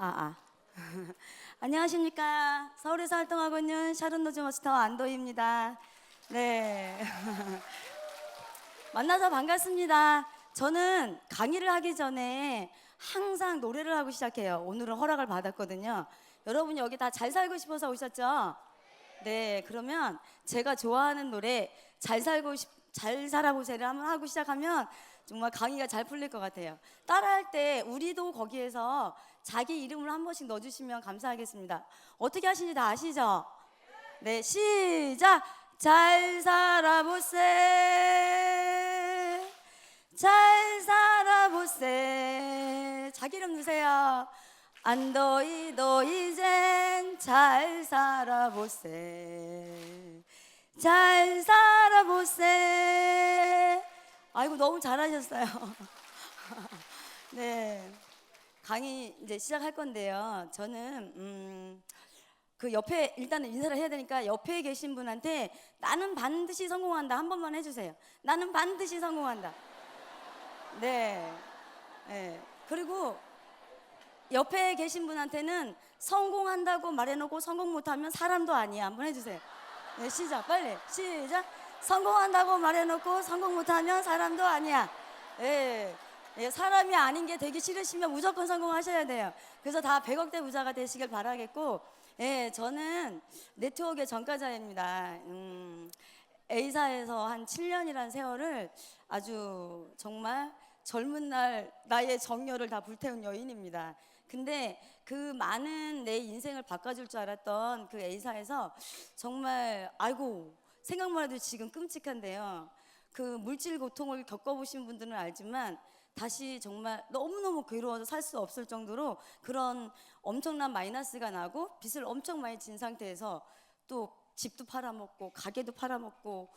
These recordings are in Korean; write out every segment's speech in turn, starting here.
아. 안녕하십니까. 서울에서 활동하고 있는 샤론 노즈 마스터 안도희입니다. 네. 만나서 반갑습니다. 저는 강의를 하기 전에 항상 노래를 하고 시작해요. 오늘은 허락을 받았거든요. 여러분 여기 다 잘 살고 싶어서 오셨죠? 네. 그러면 제가 좋아하는 노래 잘 살아보세요를 한번 하고 시작하면 정말 강의가 잘 풀릴 것 같아요. 따라할 때 우리도 거기에서 자기 이름을 한 번씩 넣어주시면 감사하겠습니다. 어떻게 하시는지 다 아시죠? 네, 시작! 잘 살아보세, 잘 살아보세. 자기 이름 넣으세요. 안도희도 이젠 잘 살아보세, 잘 살아보세. 아이고 너무 잘하셨어요. 네, 강의 이제 시작할 건데요. 저는 그 옆에 일단은 인사를 해야 되니까 옆에 계신 분한테 나는 반드시 성공한다 한 번만 해주세요. 나는 반드시 성공한다. 네, 네. 그리고 옆에 계신 분한테는 성공한다고 말해놓고 성공 못하면 사람도 아니야 한번 해주세요. 네, 시작. 빨리 시작. 성공한다고 말해놓고 성공 못하면 사람도 아니야. 예, 사람이 아닌 게 되기 싫으시면 무조건 성공하셔야 돼요. 그래서 다 100억대 부자가 되시길 바라겠고, 예, 저는 네트워크의 전과자입니다. A사에서 한 7년이라는 세월을 아주 정말 젊은 날 나의 정열을 다 불태운 여인입니다. 근데 그 많은 내 인생을 바꿔줄 줄 알았던 그 A사에서 정말 아이고 생각만 해도 지금 끔찍한데요. 그 물질 고통을 겪어보신 분들은 알지만 다시 정말 너무너무 괴로워서 살 수 없을 정도로 그런 엄청난 마이너스가 나고 빚을 엄청 많이 진 상태에서 또 집도 팔아먹고 가게도 팔아먹고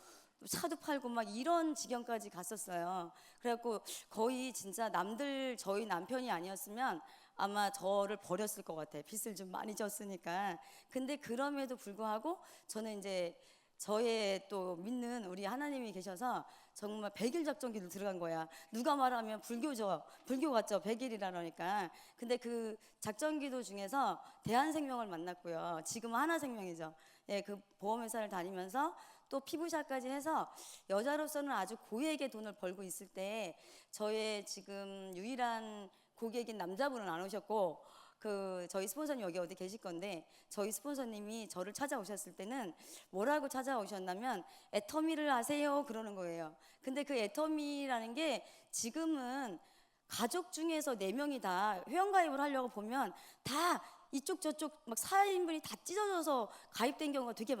차도 팔고 막 이런 지경까지 갔었어요. 그래갖고 거의 진짜 남들 저희 남편이 아니었으면 아마 저를 버렸을 것 같아요. 빚을 좀 많이 졌으니까. 근데 그럼에도 불구하고 저는 이제 저의 또 믿는 우리 하나님이 계셔서 정말 100일 작전기도 들어간 거야. 누가 말하면 불교죠. 불교 같죠. 100일이라니까. 근데 그 작전기도 중에서 대한생명을 만났고요. 지금은 하나생명이죠. 예, 그 보험회사를 다니면서 또 피부샷까지 해서 여자로서는 아주 고액의 돈을 벌고 있을 때 저의 지금 유일한 고객인 남자분은 안 오셨고 그 저희 스폰서님 여기 어디 계실 건데 저희 스폰서님이 저를 찾아오셨을 때는 뭐라고 찾아오셨냐면 애터미를 아세요? 그러는 거예요. 근데 그 애터미라는 게 지금은 가족 중에서 4명이 다 회원가입을 하려고 보면 다 이쪽 저쪽 막 4인분이 다 찢어져서 가입된 경우가 되게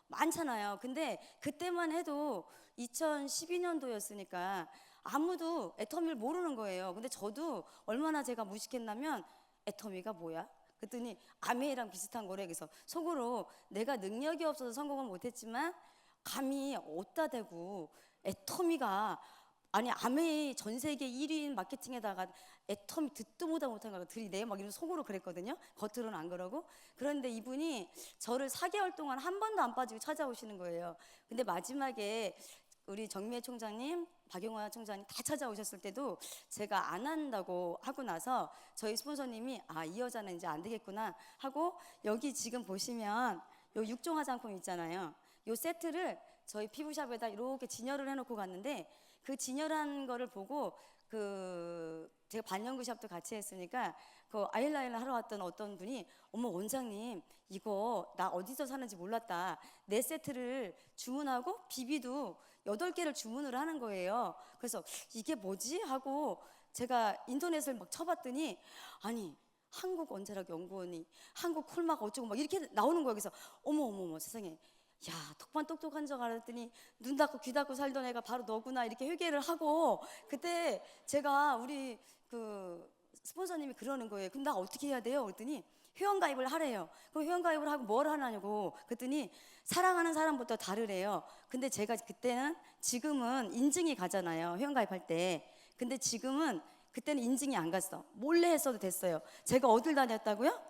많잖아요. 근데 그때만 해도 2012년도였으니까 아무도 애터미를 모르는 거예요. 근데 저도 얼마나 제가 무식했냐면 애터미가 뭐야? 그랬더니 아메이랑 비슷한 거래. 그래서 속으로 내가 능력이 없어서 성공을 못했지만 감히 어디다 대고 애터미가 아니 아메이 전 세계 1위인 마케팅에다가 애터미 듣도 보다 못한 걸 들이대 막 이런 속으로 그랬거든요. 겉으로는 안 그러고. 그런데 이분이 저를 4개월 동안 한 번도 안 빠지고 찾아오시는 거예요. 근데 마지막에 우리 정미애 총장님, 박용화 총장님 다 찾아오셨을 때도 제가 안 한다고 하고 나서 저희 스폰서님이 아, 이 여자는 이제 안 되겠구나 하고 여기 지금 보시면 요 6종 화장품 있잖아요. 요 세트를 저희 피부샵에다 이렇게 진열을 해놓고 갔는데 그 진열한 거를 보고 그 제가 반영구샵도 같이 했으니까 그 아이라인을 하러 왔던 어떤 분이 어머 원장님 이거 나 어디서 사는지 몰랐다. 4세트를 주문하고 비비도 8개를 주문을 하는 거예요. 그래서 이게 뭐지? 하고 제가 인터넷을 막 쳐봤더니 아니 한국 원자력 연구원이 한국 콜막 어쩌고 막 이렇게 나오는 거예요. 그래서 어머 세상에 야 덕반 똑똑한 줄 알았더니 눈 닫고 귀 닫고 살던 애가 바로 너구나 이렇게 회개를 하고 그때 제가 우리 그 스폰서님이 그러는 거예요. 그럼 나 어떻게 해야 돼요? 그랬더니 회원가입을 하래요. 그럼 회원가입을 하고 뭘 하냐고 그랬더니 사랑하는 사람부터 다르래요. 근데 제가 그때는 지금은 인증이 가잖아요. 회원가입할 때. 근데 지금은 그때는 인증이 안 갔어. 몰래 했어도 됐어요. 제가 어딜 다녔다고요?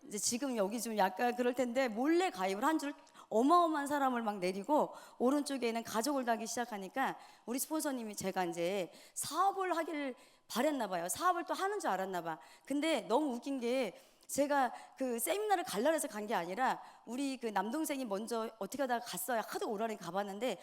이제 지금 여기 좀 약간 그럴 텐데 몰래 가입을 한 줄 어마어마한 사람을 막 내리고 오른쪽에는 가족을 달기 시작하니까 우리 스폰서님이 제가 이제 사업을 하기를 바랬나 봐요. 사업을 또 하는 줄 알았나 봐. 근데 너무 웃긴 게 제가 그 세미나를 갈라 해서 간 게 아니라 우리 그 남동생이 먼저 어떻게 하다가 갔어요. 하도 오라니 가봤는데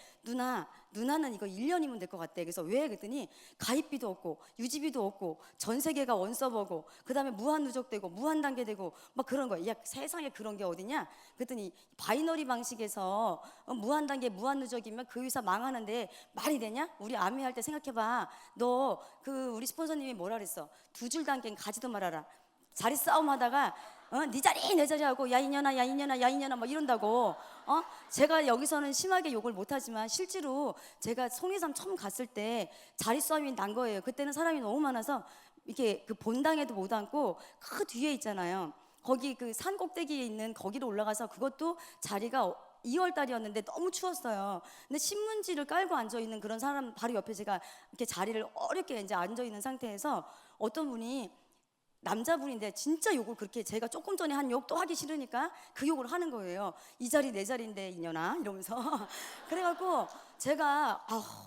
누나는 이거 1년이면 될 것 같대. 그래서 왜? 그랬더니 가입비도 없고 유지비도 없고 전 세계가 원서버고 그다음에 무한 누적되고 무한 단계되고 막 그런 거야. 야, 세상에 그런 게 어디냐? 그랬더니 바이너리 방식에서 무한 단계 무한 누적이면 그 회사 망하는데 말이 되냐? 우리 아메 할 때 생각해봐. 너 그 우리 스폰서님이 뭐라 그랬어? 두 줄 단계는 가지도 말아라. 자리 싸움 하다가 네 자리 내 자리 하고 야 이년아 야 이년아 야 이년아 막 이런다고. 제가 여기서는 심하게 욕을 못하지만 실제로 제가 송리산 처음 갔을 때 자리 싸움이 난 거예요. 그때는 사람이 너무 많아서 이렇게 그 본당에도 못 앉고 그 뒤에 있잖아요. 거기 그 산 꼭대기에 있는 거기로 올라가서 그것도 자리가 2월 달이었는데 너무 추웠어요. 근데 신문지를 깔고 앉아 있는 그런 사람 바로 옆에 제가 이렇게 자리를 어렵게 이제 앉아 있는 상태에서 어떤 분이 남자분인데 진짜 욕을 그렇게 제가 조금 전에 한 욕 또 하기 싫으니까 그 욕을 하는 거예요. 이 자리 내 자리인데 이년아 이러면서 그래갖고 제가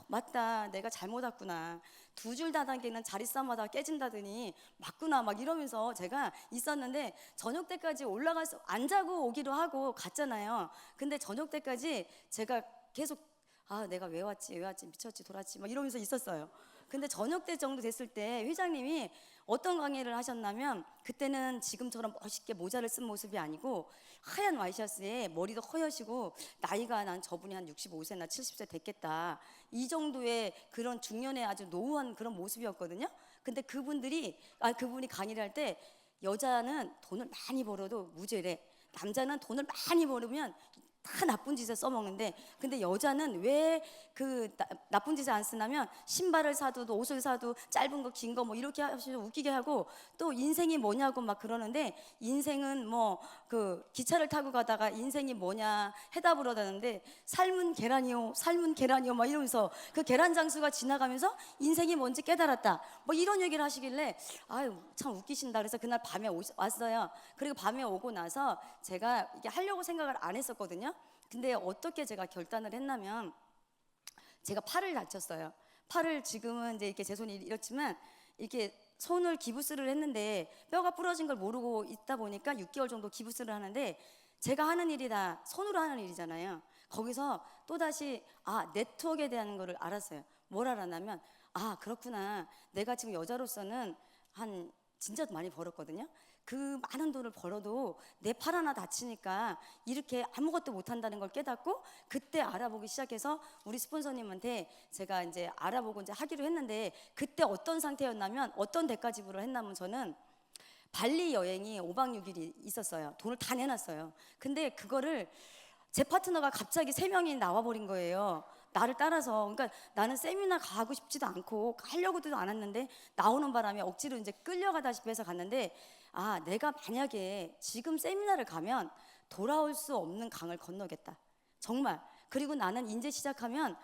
맞다 내가 잘못 왔구나. 두 줄 다단계는 자리 싸움하다가 깨진다더니 맞구나 막 이러면서 제가 있었는데 저녁 때까지 올라가서 안 자고 오기로 하고 갔잖아요. 근데 저녁 때까지 제가 계속 내가 왜 왔지 미쳤지 돌았지 막 이러면서 있었어요. 근데 저녁 때 정도 됐을 때 회장님이 어떤 강의를 하셨냐면 그때는 지금처럼 멋있게 모자를 쓴 모습이 아니고 하얀 와이셔츠에 머리도 허여시고 나이가 난 저분이 한 65세나 70세 됐겠다 이 정도의 그런 중년의 아주 노후한 그런 모습이었거든요. 근데 그분이 강의를 할 때 여자는 돈을 많이 벌어도 무죄래. 남자는 돈을 많이 벌으면 다 나쁜 짓에 써먹는데 근데 여자는 왜 그 나쁜 짓에 안 쓰냐면 신발을 사도 옷을 사도 짧은 거 긴 거 뭐 이렇게 하시면 웃기게 하고 또 인생이 뭐냐고 막 그러는데 인생은 뭐 그 기차를 타고 가다가 인생이 뭐냐 해답을 하다는데 삶은 계란이요 막 이러면서 그 계란 장수가 지나가면서 인생이 뭔지 깨달았다 뭐 이런 얘기를 하시길래 아유 참 웃기신다. 그래서 그날 밤에 왔어요. 그리고 밤에 오고 나서 제가 이게 하려고 생각을 안 했었거든요. 근데 어떻게 제가 결단을 했냐면 제가 팔을 다쳤어요. 팔을 지금은 이제 이렇게 제 손이 이렇지만 이렇게 손을 기부스를 했는데 뼈가 부러진 걸 모르고 있다 보니까 6개월 정도 기부스를 하는데 제가 하는 일이 다 손으로 하는 일이잖아요. 거기서 또다시 네트워크에 대한 거를 알았어요. 뭘 알았냐면 그렇구나. 내가 지금 여자로서는 한 진짜 많이 벌었거든요. 그 많은 돈을 벌어도 내 팔 하나 다치니까 이렇게 아무것도 못한다는 걸 깨닫고 그때 알아보기 시작해서 우리 스폰서님한테 제가 이제 알아보고 이제 하기로 했는데 그때 어떤 상태였냐면 어떤 대가 지불을 했냐면 저는 발리 여행이 5박 6일이 있었어요. 돈을 다 내놨어요. 근데 그거를 제 파트너가 갑자기 3명이 나와버린 거예요. 나를 따라서. 그러니까 나는 세미나 가고 싶지도 않고 하려고도 안 했는데 나오는 바람에 억지로 이제 끌려가다시피 해서 갔는데 내가 만약에 지금 세미나를 가면 돌아올 수 없는 강을 건너겠다. 정말. 그리고 나는 이제 시작하면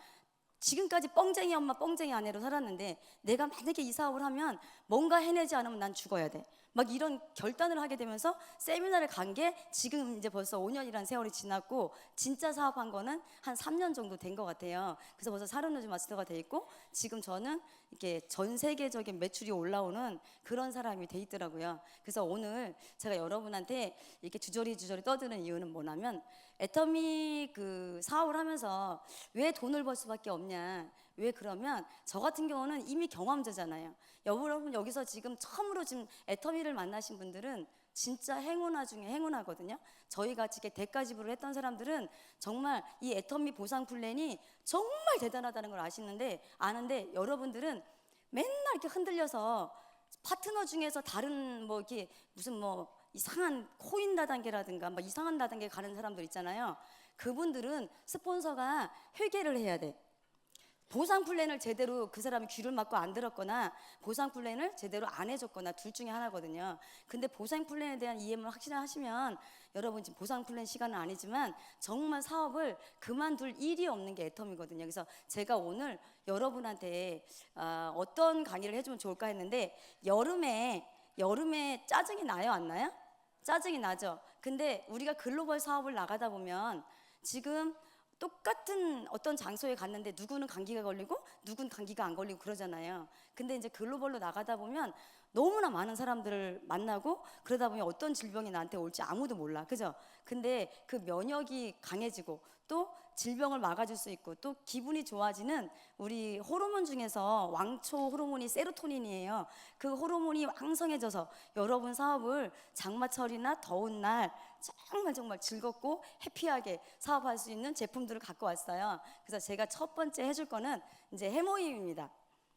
지금까지 뻥쟁이 엄마 뻥쟁이 아내로 살았는데 내가 만약에 이 사업을 하면 뭔가 해내지 않으면 난 죽어야 돼. 막 이런 결단을 하게 되면서 세미나를 간 게 지금 이제 벌써 5년이라는 세월이 지났고 진짜 사업한 거는 한 3년 정도 된 것 같아요. 그래서 벌써 사르노즈 마스터가 돼 있고 지금 저는 이렇게 전 세계적인 매출이 올라오는 그런 사람이 돼 있더라고요. 그래서 오늘 제가 여러분한테 이렇게 주저리 떠드는 이유는 뭐냐면 애터미 그 사업을 하면서 왜 돈을 벌 수밖에 없냐. 왜 그러면 저 같은 경우는 이미 경험자잖아요. 여러분 여기서 지금 처음으로 지금 애터미를 만나신 분들은 진짜 행운아 중에 행운아거든요. 저희 같이 이렇게 대가 지불을 했던 사람들은 정말 이 애터미 보상 플랜이 정말 대단하다는 걸 아는데 여러분들은 맨날 이렇게 흔들려서 파트너 중에서 다른 뭐 이렇게 무슨 뭐 이상한 코인 다단계라든가 막 이상한 다단계 가는 사람들 있잖아요. 그분들은 스폰서가 회계를 해야 돼. 보상 플랜을 제대로 그 사람이 귀를 막고 안 들었거나 보상 플랜을 제대로 안 해줬거나 둘 중에 하나거든요. 근데 보상 플랜에 대한 이해를 확실히 하시면 여러분 지금 보상 플랜 시간은 아니지만 정말 사업을 그만둘 일이 없는 게 애텀이거든요. 그래서 제가 오늘 여러분한테 어떤 강의를 해주면 좋을까 했는데 여름에 짜증이 나요 안 나요? 짜증이 나죠. 근데 우리가 글로벌 사업을 나가다 보면 지금 똑같은 어떤 장소에 갔는데 누구는 감기가 걸리고 누구는 감기가 안 걸리고 그러잖아요. 근데 이제 글로벌로 나가다 보면 너무나 많은 사람들을 만나고 그러다 보면 어떤 질병이 나한테 올지 아무도 몰라. 그죠? 근데 그 면역이 강해지고 또 질병을 막아줄 수 있고 또 기분이 좋아지는 우리 호르몬 중에서 왕초 호르몬이 세로토닌이에요. 그 호르몬이 왕성해져서 여러분 사업을 장마철이나 더운 날 정말 즐겁고 해피하게 사업할 수 있는 제품들을 갖고 왔어요. 그래서 제가 첫 번째 해줄 거는 이제 해모임입니다.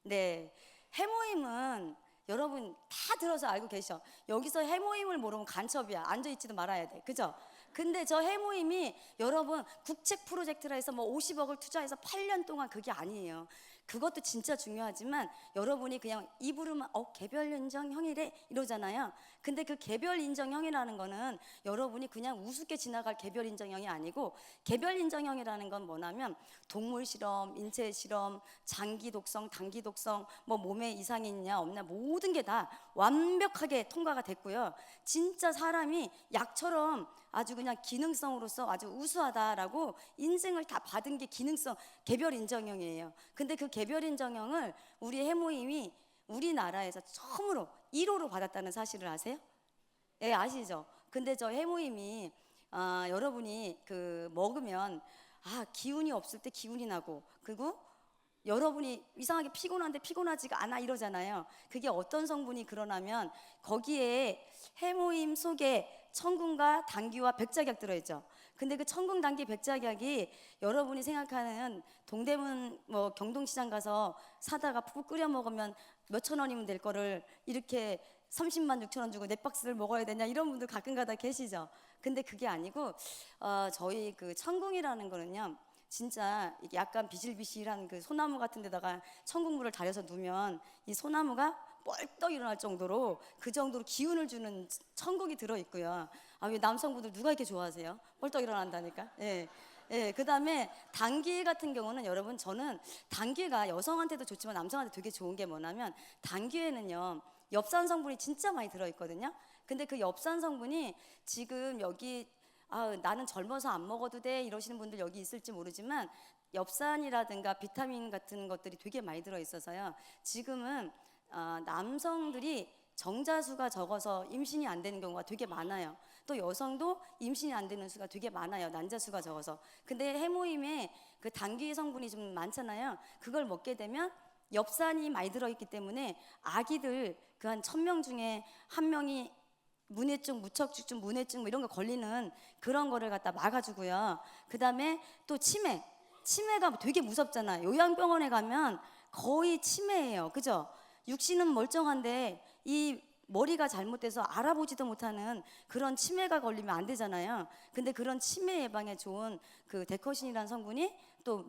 네, 해모임은 여러분 다 들어서 알고 계셔. 여기서 해모임을 모르면 간첩이야. 앉아있지도 말아야 돼. 그죠? 근데 저 해모임이 여러분 국책 프로젝트라 해서 뭐 50억을 투자해서 8년 동안 그게 아니에요. 그것도 진짜 중요하지만 여러분이 그냥 입으로만 개별 인정 형이래 이러잖아요. 근데 그 개별 인정형이라는 거는 여러분이 그냥 우습게 지나갈 개별 인정형이 아니고, 개별 인정형이라는 건 뭐냐면 동물 실험, 인체 실험, 장기 독성, 단기 독성, 뭐 몸에 이상이 있냐 없냐 모든 게 다 완벽하게 통과가 됐고요. 진짜 사람이 약처럼 아주 그냥 기능성으로서 아주 우수하다라고 인증을 다 받은 게 기능성 개별 인정형이에요. 근데 그 개별 인정형을 우리 해모임이 우리나라에서 처음으로 1호로 받았다는 사실을 아세요? 예, 아시죠? 근데 저 해모임이 여러분이 그 먹으면 기운이 없을 때 기운이 나고, 그리고 여러분이 이상하게 피곤한데 피곤하지가 않아 이러잖아요. 그게 어떤 성분이 그러냐면 거기에 해모임 속에 청군과 당귀와 백작약 들어있죠. 근데 그 청군, 당귀, 백작약이 여러분이 생각하는 동대문 뭐 경동시장 가서 사다가 푹 끓여 먹으면 몇천 원이면 될 거를 이렇게 30만 6천 원 주고 4박스를 먹어야 되냐 이런 분들 가끔가다 계시죠. 근데 그게 아니고 저희 그 청궁이라는 거는요, 진짜 약간 비실비실한 그 소나무 같은 데다가 청국물을 달여서 누면 이 소나무가 뻘떡 일어날 정도로 그 정도로 기운을 주는 청국이 들어있고요. 왜 남성분들 누가 이렇게 좋아하세요? 뻘떡 일어난다니까. 예. 예, 그 다음에 당귀 같은 경우는 여러분, 저는 당귀가 여성한테도 좋지만 남성한테 되게 좋은 게 뭐냐면 당귀에는요 엽산 성분이 진짜 많이 들어있거든요. 근데 그 엽산 성분이 지금 여기 나는 젊어서 안 먹어도 돼 이러시는 분들 여기 있을지 모르지만 엽산이라든가 비타민 같은 것들이 되게 많이 들어있어서요, 지금은 남성들이 정자수가 적어서 임신이 안 되는 경우가 되게 많아요. 또 여성도 임신이 안 되는 수가 되게 많아요, 난자수가 적어서. 근데 해모임에 그 당귀 성분이 좀 많잖아요. 그걸 먹게 되면 엽산이 많이 들어있기 때문에 아기들 그 한 1000명 중에 한 명이 문해증, 무척증, 문해증 뭐 이런 거 걸리는 그런 거를 갖다 막아주고요. 그 다음에 또 치매가 되게 무섭잖아요. 요양병원에 가면 거의 치매예요. 그죠? 육신은 멀쩡한데 이 머리가 잘못돼서 알아보지도 못하는 그런 치매가 걸리면 안 되잖아요. 근데 그런 치매 예방에 좋은 그 데커신이라는 성분이 또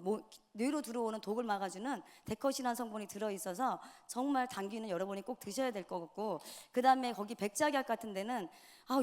뇌로 들어오는 독을 막아주는 데커신이라는 성분이 들어있어서 정말 당귀는 여러분이 꼭 드셔야 될 것 같고, 그 다음에 거기 백작약 같은 데는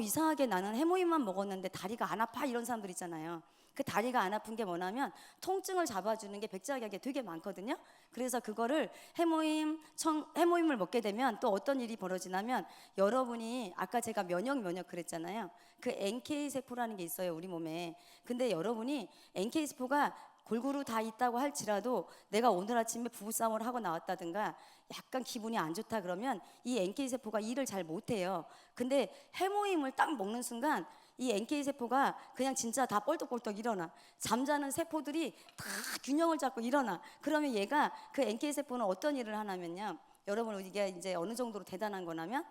이상하게 나는 해모임만 먹었는데 다리가 안 아파 이런 사람들 있잖아요. 그 다리가 안 아픈 게 뭐냐면 통증을 잡아주는 게 백작약에 되게 많거든요. 그래서 그거를 해모임을 먹게 되면 또 어떤 일이 벌어지냐면, 여러분이 아까 제가 면역 그랬잖아요. 그 NK 세포라는 게 있어요, 우리 몸에. 근데 여러분이 NK 세포가 골고루 다 있다고 할지라도 내가 오늘 아침에 부부싸움을 하고 나왔다든가 약간 기분이 안 좋다 그러면 이 NK 세포가 일을 잘 못해요. 근데 해모임을 딱 먹는 순간 이 NK 세포가 그냥 진짜 다 뻘떡뻘떡 일어나. 잠자는 세포들이 다 균형을 잡고 일어나. 그러면 얘가 그 NK 세포는 어떤 일을 하냐면요, 여러분 이게 이제 어느 정도로 대단한 거냐면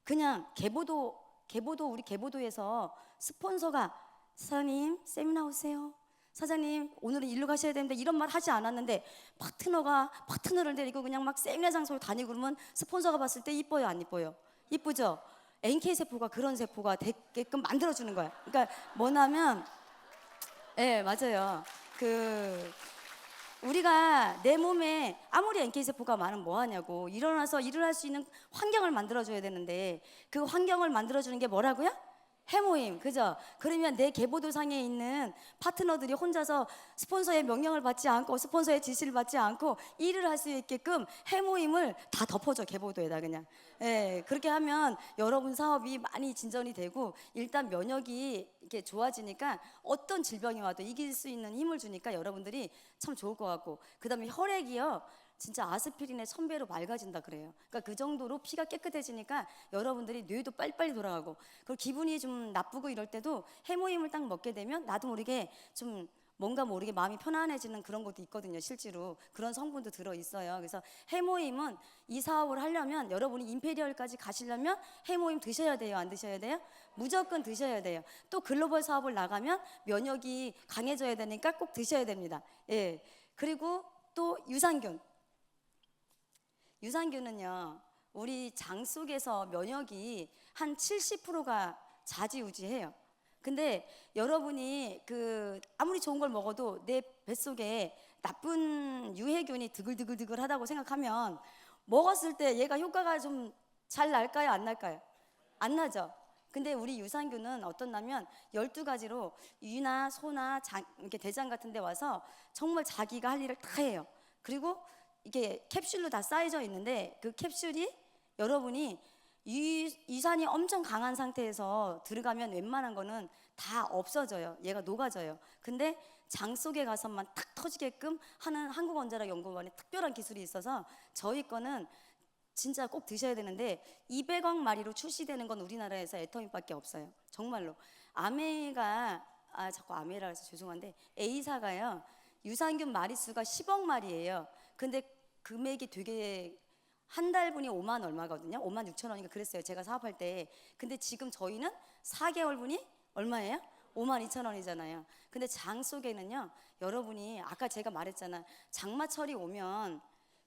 그냥 우리 개보도에서 스폰서가 사장님 세미나 오세요, 사장님 오늘은 일로 가셔야 되는데 이런 말 하지 않았는데 파트너를 데리고 그냥 막 세미나 장소를 다니고 그러면 스폰서가 봤을 때 이뻐요 안 이뻐요? 이쁘죠? NK 세포가 그런 세포가 되게끔 만들어주는 거야. 그러니까 뭐냐면, 예, 맞아요. 우리가 내 몸에 아무리 NK 세포가 많으면 뭐 하냐고, 일어나서 일을 할 수 있는 환경을 만들어줘야 되는데 그 환경을 만들어주는 게 뭐라고요? 해모임, 그죠? 그러면 내 계보도상에 있는 파트너들이 혼자서 스폰서의 명령을 받지 않고 스폰서의 지시를 받지 않고 일을 할 수 있게끔 해모임을 다 덮어줘, 계보도에다 그냥. 예, 그렇게 하면 여러분 사업이 많이 진전이 되고 일단 면역이 이렇게 좋아지니까 어떤 질병이 와도 이길 수 있는 힘을 주니까 여러분들이 참 좋을 것 같고, 그다음에 혈액이요. 진짜 아스피린의 1000배로 맑아진다 그래요. 그러니까 그 정도로 피가 깨끗해지니까 여러분들이 뇌도 빨리빨리 돌아가고, 그리고 기분이 좀 나쁘고 이럴 때도 해모임을 딱 먹게 되면 나도 모르게 좀 뭔가 모르게 마음이 편안해지는 그런 것도 있거든요. 실제로 그런 성분도 들어 있어요. 그래서 해모임은 이 사업을 하려면 여러분이 임페리얼까지 가시려면 해모임 드셔야 돼요, 안 드셔야 돼요? 무조건 드셔야 돼요. 또 글로벌 사업을 나가면 면역이 강해져야 되니까 꼭 드셔야 됩니다. 예. 그리고 또 유산균. 유산균은요, 우리 장 속에서 면역이 한 70%가 좌지우지해요. 근데 여러분이 아무리 좋은 걸 먹어도 내 뱃속에 나쁜 유해균이 드글드글드글 하다고 생각하면 먹었을 때 얘가 효과가 좀 잘 날까요, 안 날까요? 안 나죠. 근데 우리 유산균은 어떻냐면 12가지로 위나 소나 이렇게 대장 같은 데 와서 정말 자기가 할 일을 다 해요. 그리고 이게 캡슐로 다 쌓여져 있는데 그 캡슐이 여러분이 유산이 엄청 강한 상태에서 들어가면 웬만한 거는 다 없어져요. 얘가 녹아져요. 근데 장 속에 가서만 탁 터지게끔 하는 한국원자력연구원의 특별한 기술이 있어서 저희 거는 진짜 꼭 드셔야 되는데 200억 마리로 출시되는 건 우리나라에서 애터미밖에 없어요. 정말로. 아메가 자꾸 아메라 해서 죄송한데 A사가요. 유산균 마리수가 10억 마리예요. 근데 금액이 되게 한 달분이 5만 얼마거든요. 5만 6천 원인가 그랬어요. 제가 사업할 때. 근데 지금 저희는 4개월분이 얼마예요? 5만 2천 원이잖아요. 근데 장 속에는요, 여러분이 아까 제가 말했잖아. 장마철이 오면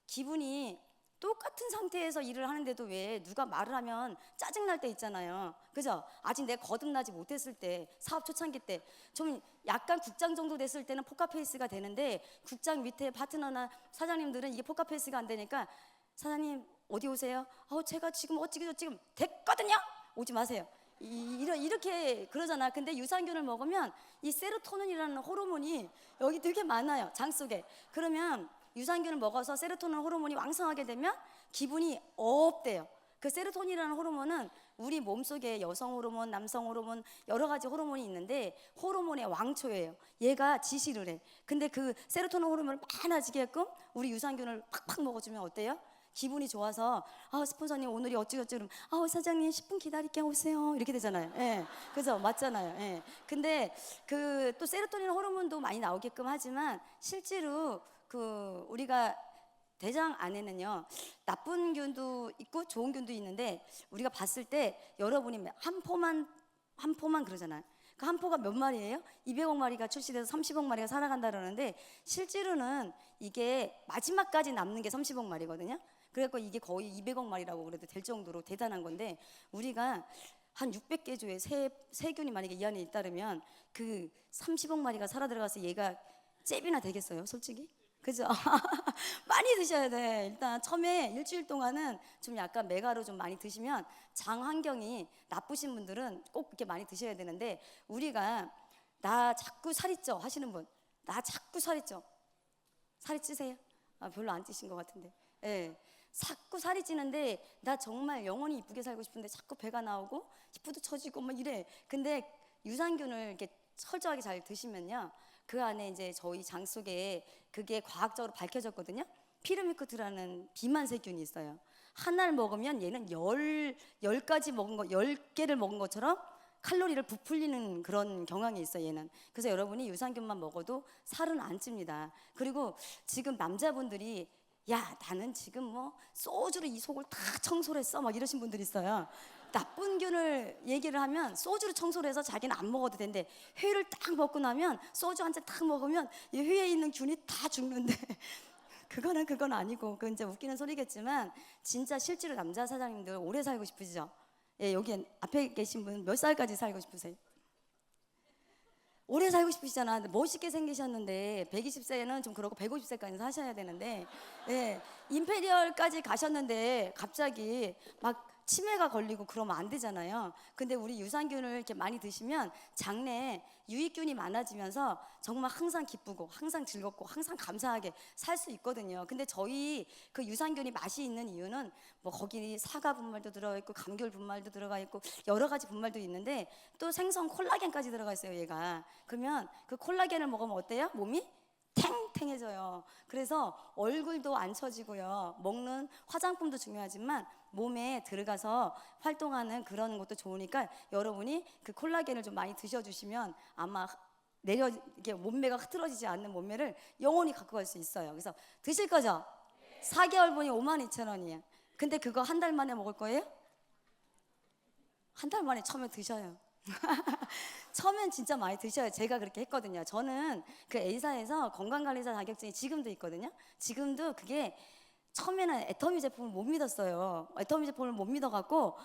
기분이 똑같은 상태에서 일을 하는데도 왜 누가 말을 하면 짜증날 때 있잖아요. 그죠? 아직 내가 거듭나지 못했을 때, 사업 초창기 때 좀 약간 국장 정도 됐을 때는 포카페이스가 되는데, 국장 밑에 파트너나 사장님들은 이게 포카페이스가 안 되니까 사장님 어디 오세요? 제가 지금 어찌고 지금 됐거든요. 오지 마세요. 이렇게 그러잖아. 근데 유산균을 먹으면 이 세로토닌이라는 호르몬이 여기 되게 많아요, 장 속에. 그러면 유산균을 먹어서 세로토닌 호르몬이 왕성하게 되면 기분이 업돼요. 그 세로토닌이라는 호르몬은 우리 몸속에 여성 호르몬, 남성 호르몬 여러 가지 호르몬이 있는데 호르몬의 왕초예요. 얘가 지시를 해. 근데 그 세로토닌 호르몬을 많아지게끔 우리 유산균을 팍팍 먹어주면 어때요? 기분이 좋아서 스폰서님 오늘이 어찌어찌 그러면 사장님 10분 기다릴게요, 오세요, 이렇게 되잖아요. 예, 그죠? 맞잖아요. 예. 근데 또 세로토닌 호르몬도 많이 나오게끔 하지만 실제로 우리가 대장 안에는요, 나쁜 균도 있고 좋은 균도 있는데 우리가 봤을 때 여러분이 한 포만 그러잖아요. 그 한 포가 몇 마리예요? 200억 마리가 출시돼서 30억 마리가 살아간다 그러는데 실제로는 이게 마지막까지 남는 게 30억 마리거든요. 그래서 이게 거의 200억 마리라고 그래도 될 정도로 대단한 건데, 우리가 한 600개 조의 세균이 만약에 이 안에 있다면 그 30억 마리가 살아 들어가서 얘가 잽이나 되겠어요, 솔직히? 그죠? 많이 드셔야 돼. 일단 처음에 일주일 동안은 좀 약간 메가로 좀 많이 드시면, 장 환경이 나쁘신 분들은 꼭 이렇게 많이 드셔야 되는데, 우리가 나 자꾸 살이 쪄 하시는 분, 나 자꾸 살이 쪄. 살이 찌세요? 별로 안 찌신 것 같은데. 예. 자꾸 살이 찌는데 나 정말 영원히 이쁘게 살고 싶은데 자꾸 배가 나오고 히프도 처지고 막 이래. 근데 유산균을 이렇게 철저하게 잘 드시면요, 그 안에 이제 저희 장 속에 그게 과학적으로 밝혀졌거든요. 피르미코트라는 비만 세균이 있어요. 하나를 먹으면 얘는 10가지 먹은 거, 10개를 먹은 것처럼 칼로리를 부풀리는 그런 경향이 있어요, 얘는. 그래서 여러분이 유산균만 먹어도 살은 안 찝니다. 그리고 지금 남자분들이 나는 지금 뭐 소주로 이 속을 다 청소를 했어 막 이러신 분들이 있어요. 나쁜 균을 얘기를 하면 소주로 청소를 해서 자기는 안 먹어도 된대. 회를 딱 먹고 나면 소주 한 잔 딱 먹으면 이 회에 있는 균이 다 죽는데 그건 아니고, 그건 이제 웃기는 소리겠지만 진짜 실제로 남자 사장님들 오래 살고 싶으시죠? 예, 여기 앞에 계신 분 몇 살까지 살고 싶으세요? 오래 살고 싶으시잖아. 멋있게 생기셨는데 120세는 좀 그렇고 150세까지 사셔야 되는데, 예, 임페리얼까지 가셨는데 갑자기 막 치매가 걸리고 그러면 안 되잖아요. 근데 우리 유산균을 이렇게 많이 드시면 장내에 유익균이 많아지면서 정말 항상 기쁘고 항상 즐겁고 항상 감사하게 살 수 있거든요. 근데 저희 그 유산균이 맛이 있는 이유는 뭐 거기 사과 분말도 들어가 있고 감귤 분말도 들어가 있고 여러 가지 분말도 있는데 또 생성 콜라겐까지 들어가 있어요, 얘가. 그러면 그 콜라겐을 먹으면 어때요? 몸이 탱탱해져요. 그래서 얼굴도 안 처지고요. 먹는 화장품도 중요하지만 몸에 들어가서 활동하는 그런 것도 좋으니까 여러분이 그 콜라겐을 좀 많이 드셔주시면 아마 이게 몸매가 흐트러지지 않는 몸매를 영원히 갖고 갈 수 있어요. 그래서 드실 거죠? 4개월분이 52,000원이에요. 근데 그거 한 달 만에 먹을 거예요? 한 달 만에 처음에 드셔요. 처음엔 진짜 많이 드셔요. 제가 그렇게 했거든요. 저는 그 A사에서 건강관리사 자격증이 지금도 있거든요. 지금도 그게 처음에는 애터미 제품을 못 믿었어요. 애터미 제품을 못 믿어갖고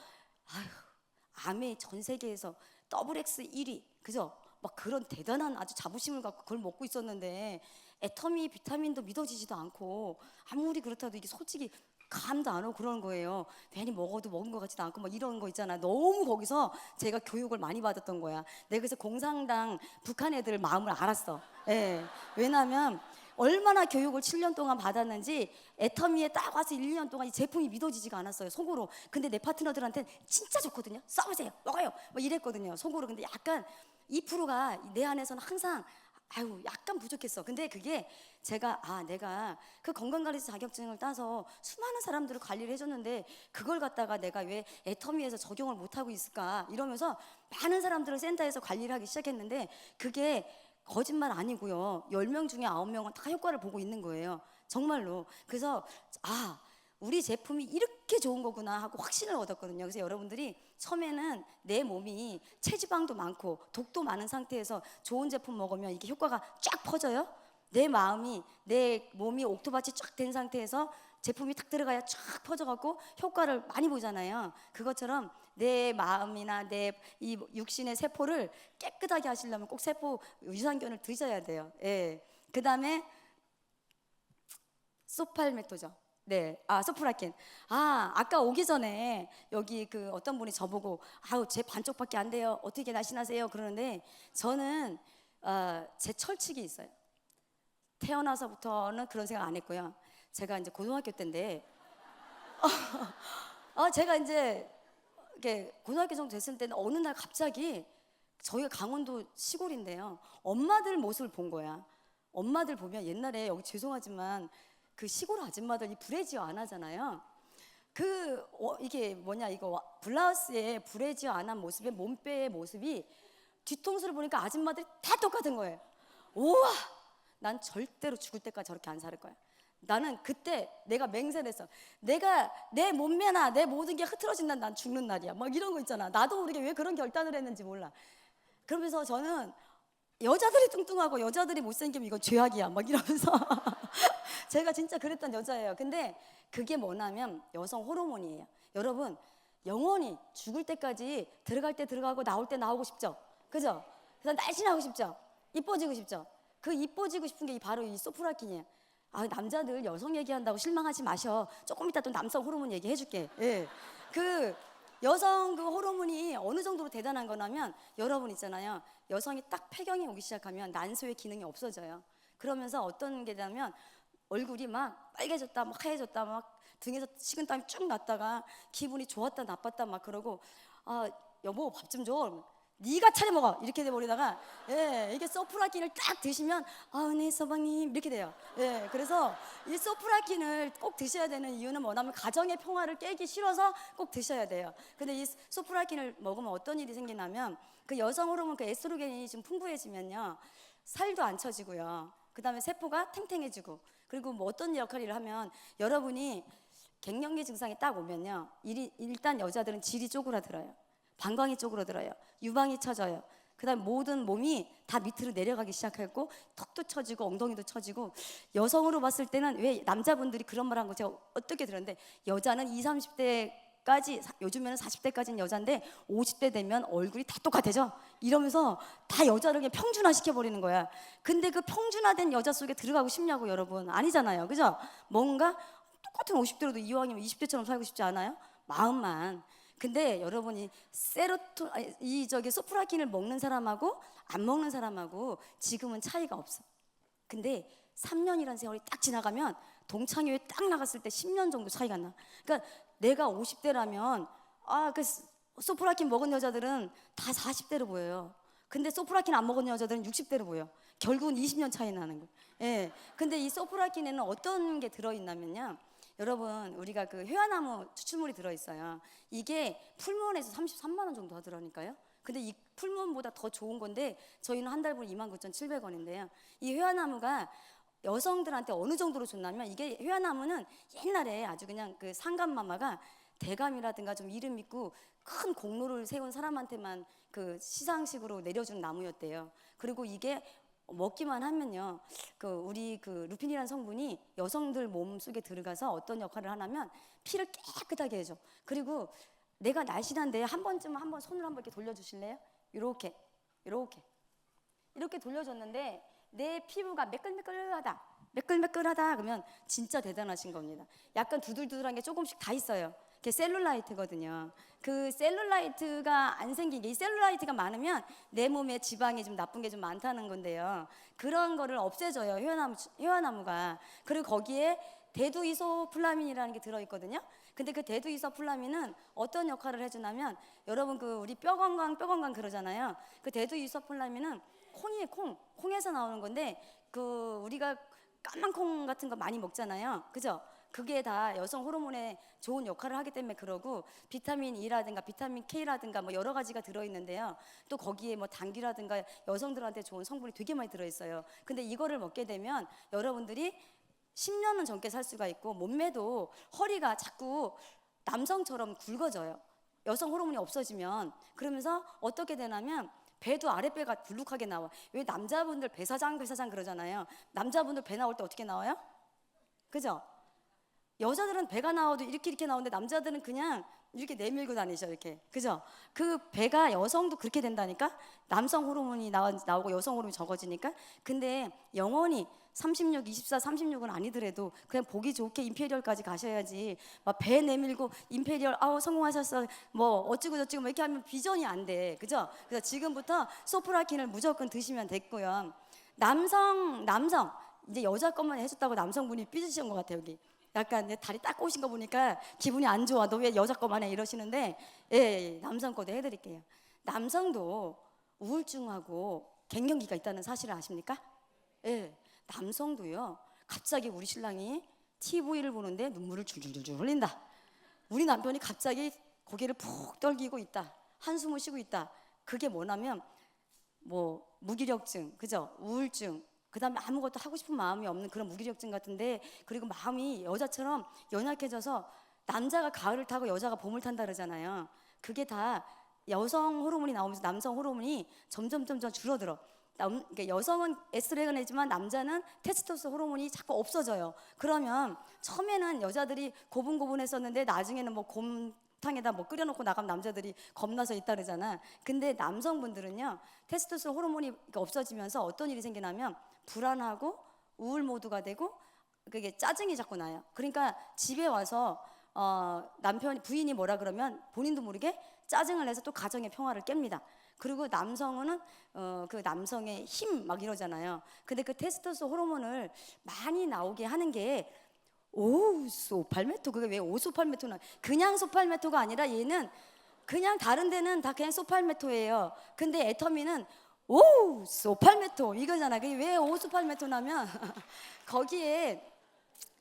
아메 전 세계에서 XX 1위 그죠? 막 그런 대단한 아주 자부심을 갖고 그걸 먹고 있었는데 애터미 비타민도 믿어지지도 않고 아무리 그렇다도 이게 솔직히 감도 안 오고 그러는 거예요. 괜히 먹어도 먹은 것 같지도 않고 막 이런 거 있잖아. 너무 거기서 제가 교육을 많이 받았던 거야. 내가 그래서 공산당 북한 애들 마음을 알았어. 예. 왜냐면 얼마나 교육을 7년 동안 받았는지 애터미에 딱 와서 1, 2년 동안 이 제품이 믿어지지가 않았어요, 속으로. 근데 내 파트너들한테는 진짜 좋거든요. 써보세요, 먹어요, 뭐 이랬거든요, 속으로. 근데 약간 2%가 내 안에서는 항상 약간 부족했어. 근데 그게 제가 내가 그 건강관리사 자격증을 따서 수많은 사람들을 관리를 해줬는데 그걸 갖다가 내가 왜 애터미에서 적용을 못하고 있을까 이러면서 많은 사람들을 센터에서 관리를 하기 시작했는데 그게 거짓말 아니고요. 10명 중에 9명은 다 효과를 보고 있는 거예요, 정말로. 그래서 우리 제품이 이렇게 좋은 거구나 하고 확신을 얻었거든요. 그래서 여러분들이 처음에는 내 몸이 체지방도 많고 독도 많은 상태에서 좋은 제품 먹으면 이게 효과가 쫙 퍼져요. 내 마음이, 내 몸이 옥토밭이 쫙 된 상태에서 제품이 탁 들어가야 쫙 퍼져갖고 효과를 많이 보잖아요. 그것처럼 내 마음이나 내 이 육신의 세포를 깨끗하게 하시려면 꼭 세포 유산균을 드셔야 돼요. 예. 그 다음에 소팔메토죠. 네, 소프라킨. 아까 오기 전에 여기 그 어떤 분이 저보고 제 반쪽밖에 안 돼요. 어떻게 날씬하세요? 그러는데 저는 제 철칙이 있어요. 태어나서부터는 그런 생각 안 했고요. 제가 이제 고등학교 때인데 제가 이제 이렇게 고등학교 정도 됐을 때는 어느 날 갑자기 저희가 강원도 시골인데요. 엄마들 모습을 본 거야. 엄마들 보면 옛날에 여기 죄송하지만 그 시골 아줌마들 이 브래지어 안 하잖아요. 이게 뭐냐 이거 블라우스에 브래지어 안 한 모습에 몸빼의 모습이 뒤통수를 보니까 아줌마들이 다 똑같은 거예요. 우와, 난 절대로 죽을 때까지 저렇게 안 살 거야. 나는 그때 내가 맹세했어. 내가 내 몸매나 내 모든 게 흐트러진 날 난 죽는 날이야. 막 이런 거 있잖아. 나도 모르게 왜 그런 결단을 했는지 몰라. 그러면서 저는 여자들이 뚱뚱하고 여자들이 못생기면 이건 죄악이야 막 이러면서 제가 진짜 그랬던 여자예요. 근데 그게 뭐냐면 여성 호르몬이에요. 여러분 영원히 죽을 때까지 들어갈 때 들어가고 나올 때 나오고 싶죠, 그죠? 그래서 날씬하고 싶죠, 이뻐지고 싶죠. 그 이뻐지고 싶은 게 바로 이 소프라킨이에요. 남자들 여성 얘기한다고 실망하지 마셔. 조금 이따 또 남성 호르몬 얘기해 줄게. 예. 그 여성 그 호르몬이 어느 정도로 대단한 거냐면 여러분 있잖아요. 여성이 딱 폐경이 오기 시작하면 난소의 기능이 없어져요. 그러면서 어떤 게 되냐면 얼굴이 막 빨개졌다, 막 하얘졌다, 막 등에서 식은땀이 쭉 났다가 기분이 좋았다 나빴다 막 그러고 여보 밥 좀 줘. 네가 차려 먹어 이렇게 돼버리다가 이게 소프라킨을 딱 드시면 네 서방님 이렇게 돼요. 그래서 이 소프라킨을 꼭 드셔야 되는 이유는 뭐냐면 가정의 평화를 깨기 싫어서 꼭 드셔야 돼요. 근데 이 소프라킨을 먹으면 어떤 일이 생기냐면 그 여성 호르몬 그 에스트로겐이 좀 풍부해지면요 살도 안 처지고요. 그 다음에 세포가 탱탱해지고 그리고 뭐 어떤 역할을 하면 여러분이 갱년기 증상이 딱 오면요 일단 여자들은 질이 쪼그라들어요. 방광이 쪼그라들어요. 유방이 처져요. 그 다음에 모든 몸이 다 밑으로 내려가기 시작했고 턱도 처지고 엉덩이도 처지고 여성으로 봤을 때는 왜 남자분들이 그런 말 한 거 제가 어떻게 들었는데 여자는 20, 30대까지 요즘에는 40대까지는 여자인데 50대 되면 얼굴이 다 똑같아져 이러면서 다 여자를 그냥 평준화 시켜버리는 거야. 근데 그 평준화된 여자 속에 들어가고 싶냐고 여러분. 아니잖아요, 그죠? 뭔가 똑같은 50대로도 이왕이면 20대처럼 살고 싶지 않아요? 마음만. 근데 여러분이 세로토 이 저기 소프라킨을 먹는 사람하고 안 먹는 사람하고 지금은 차이가 없어. 근데 3년이라는 세월이 딱 지나가면 동창회에 딱 나갔을 때 10년 정도 차이가 나. 그러니까 내가 50대라면 그 소프라킨 먹은 여자들은 다 40대로 보여요. 근데 소프라킨 안 먹은 여자들은 60대로 보여. 결국은 20년 차이 나는 거예요. 예. 근데 이 소프라킨에는 어떤 게 들어있냐면요. 여러분, 우리가 그 회화나무 추출물이 들어있어요. 이게 풀무원에서 33만 원 정도 하더라니까요. 근데 이 풀무원보다 더 좋은 건데 저희는 한 달분 29,700원인데요. 이 회화나무가 여성들한테 어느 정도로 좋냐면, 이게 회화나무는 옛날에 아주 그냥 그 상감마마가 대감이라든가 좀 이름 있고 큰 공로를 세운 사람한테만 그 시상식으로 내려준 나무였대요. 그리고 이게 먹기만 하면요, 그 우리 그 루핀이라는 성분이 여성들 몸 속에 들어가서 어떤 역할을 하냐면 피를 깨끗하게 해줘. 그리고 내가 날씬한데 한번 손을 한번 이렇게 돌려주실래요? 이렇게 돌려줬는데 내 피부가 매끌매끌하다 그러면 진짜 대단하신 겁니다. 약간 두들두들한 게 조금씩 다 있어요. 그게 셀룰라이트거든요. 그 셀룰라이트가 안 생기게, 이 셀룰라이트가 많으면 내 몸에 지방이 좀 나쁜 게 좀 많다는 건데요. 그런 거를 없애줘요, 회화나무가. 그리고 거기에 대두이소플라민이라는 게 들어있거든요. 근데 그 대두이소플라민은 어떤 역할을 해주냐면, 여러분 그 우리 뼈 건강 그러잖아요. 그 대두이소플라민은 콩에서 나오는 건데, 그 우리가 까만 콩 같은 거 많이 먹잖아요, 그죠? 그게 다 여성 호르몬에 좋은 역할을 하기 때문에 그러고, 비타민 E라든가 비타민 K라든가 뭐 여러 가지가 들어있는데요. 또 거기에 뭐 당귀라든가 여성들한테 좋은 성분이 되게 많이 들어있어요. 근데 이거를 먹게 되면 여러분들이 10년은 젊게 살 수가 있고, 몸매도 허리가 자꾸 남성처럼 굵어져요, 여성 호르몬이 없어지면. 그러면서 어떻게 되냐면 배도 아랫배가 불룩하게 나와. 왜 남자분들 배사장 그러잖아요. 남자분들 배 나올 때 어떻게 나와요? 그죠? 여자들은 배가 나와도 이렇게 나오는데 남자들은 그냥 이렇게 내밀고 다니죠, 이렇게. 그죠? 그 배가, 여성도 그렇게 된다니까? 남성 호르몬이 나오고 여성 호르몬이 적어지니까. 근데 영원히 36, 24, 36은 아니더라도 그냥 보기 좋게 임페리얼까지 가셔야지, 막 배 내밀고 임페리얼 성공하셨어 뭐 어찌고 저찌고 뭐 이렇게 하면 비전이 안 돼. 그죠? 그래서 지금부터 소프라킨을 무조건 드시면 됐고요. 남성 이제 여자 것만 해줬다고 남성분이 삐지신 것 같아요, 여기. 약간 내 다리 딱 꼬신 거 보니까 기분이 안 좋아. 너 왜 여자 거만 해? 이러시는데, 예, 남성 거도 해드릴게요. 남성도 우울증하고 갱년기가 있다는 사실을 아십니까? 예, 남성도요. 갑자기 우리 신랑이 TV를 보는데 눈물을 줄줄줄 흘린다. 우리 남편이 갑자기 고개를 푹 떨기고 있다. 한숨을 쉬고 있다. 그게 뭐냐면 뭐 무기력증, 그죠? 우울증. 그 다음에 아무것도 하고 싶은 마음이 없는 그런 무기력증 같은데, 그리고 마음이 여자처럼 연약해져서, 남자가 가을을 타고 여자가 봄을 탄다 그러잖아요. 그게 다 여성 호르몬이 나오면서 남성 호르몬이 점점 줄어들어. 그러니까 여성은 에스트로겐을 내지만 남자는 테스토스테론 호르몬이 자꾸 없어져요. 그러면 처음에는 여자들이 고분고분했었는데 나중에는 뭐 곰탕에다 뭐 끓여놓고 나가면 남자들이 겁나서 있다 그러잖아. 근데 남성분들은요, 테스토스테론 호르몬이 없어지면서 어떤 일이 생기냐면 불안하고 우울 모드가 되고, 그게 짜증이 자꾸 나요. 그러니까 집에 와서 부인이 뭐라 그러면 본인도 모르게 짜증을 내서 또 가정의 평화를 깹니다. 그리고 남성은 그 남성의 힘 막 이러잖아요. 근데 그 테스토스테론 호르몬을 많이 나오게 하는 게 오소팔메토. 그게 왜 오소팔메토나, 그냥 소팔메토가 아니라 얘는 그냥 다른 데는 다 그냥 소팔메토예요. 근데 애터미는 오소팔메토 이거잖아. 그게 왜 오소팔메토냐면 거기에